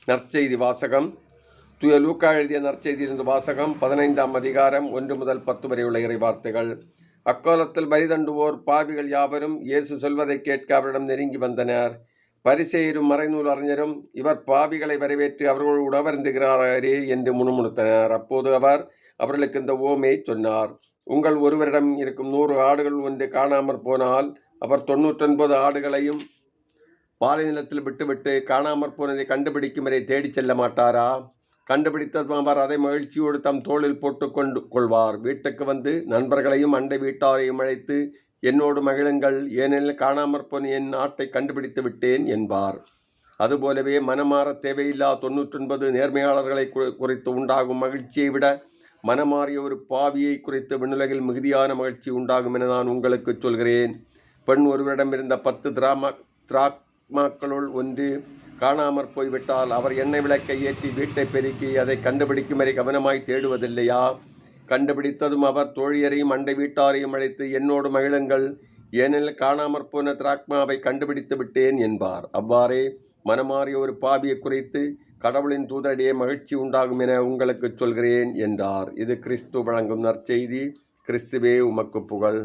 நற்செய்தி வாசகம். தூய லூக்கா எழுதிய நற்செய்தியிலிருந்து வாசகம். 15ஆம் அதிகாரம் 1 முதல் 10 வரை உள்ள இறை வார்த்தைகள். அக்காலத்தில் பலிதண்டுவோர் பாவிகள் யாவரும் இயேசு சொல்வதை கேட்க அவரிடம் நெருங்கி வந்தனர். பரிசேயரும் மறைநூல் அறிஞரும், இவர் பாவிகளை வரவேற்று அவர்களோடு உணவருந்துகிறாரே என்று முணுமுணுத்தனர். அப்போது அவர் அவர்களுக்கு இந்த உவமையை சொன்னார். உங்கள் ஒருவரிடம் இருக்கும் 100 ஆடுகள் ஒன்று காணாமற் போனால் அவர் 99 ஆடுகளையும் பாலை நிலத்தில் விட்டுவிட்டு காணாமற் போனதை கண்டுபிடிக்கும் வரை தேடிச் செல்ல மாட்டாரா? கண்டுபிடித்ததும் அவர் அதை மகிழ்ச்சியோடு தம் தோளில் போட்டு கொள்வார். வீட்டுக்கு வந்து நண்பர்களையும் அண்டை வீட்டாரையும் அழைத்து, என்னோடு மகிழுங்கள், ஏனெனில் காணாமற் போன என் ஆட்டை கண்டுபிடித்து விட்டேன் என்பார். அதுபோலவே மனமாற தேவையில்லா 99 நேர்மையாளர்களை குறித்து உண்டாகும் மகிழ்ச்சியை விட மனமாறிய ஒரு பாவியை குறித்து விண்ணுலகில் மிகுதியான மகிழ்ச்சி உண்டாகும் என நான் உங்களுக்கு சொல்கிறேன். பெண் ஒருவரிடமிருந்த 10 திராக்மாக்களுள் ஒன்று காணாமற் போய்விட்டால் அவர் எண்ணெய் விளக்கை ஏற்றி வீட்டை பெருக்கி அதை கண்டுபிடிக்கும் வரை கவனமாய் தேடுவதில்லையா? கண்டுபிடித்ததும் அவர் தோழியரையும் அண்டை வீட்டாரையும் அழைத்து, என்னோடு மகிழுங்கள், ஏனெனில் காணாமற் போன திராக்மாவை கண்டுபிடித்து விட்டேன் என்பார். அவ்வாறே மனமாறிய ஒரு பாவியை குறித்து கடவுளின் தூதரிடையே மகிழ்ச்சி உண்டாகும் என உங்களுக்கு சொல்கிறேன் என்றார். இது கிறிஸ்து வழங்கும் நற்செய்தி. கிறிஸ்துவே உமக்கு புகழ்.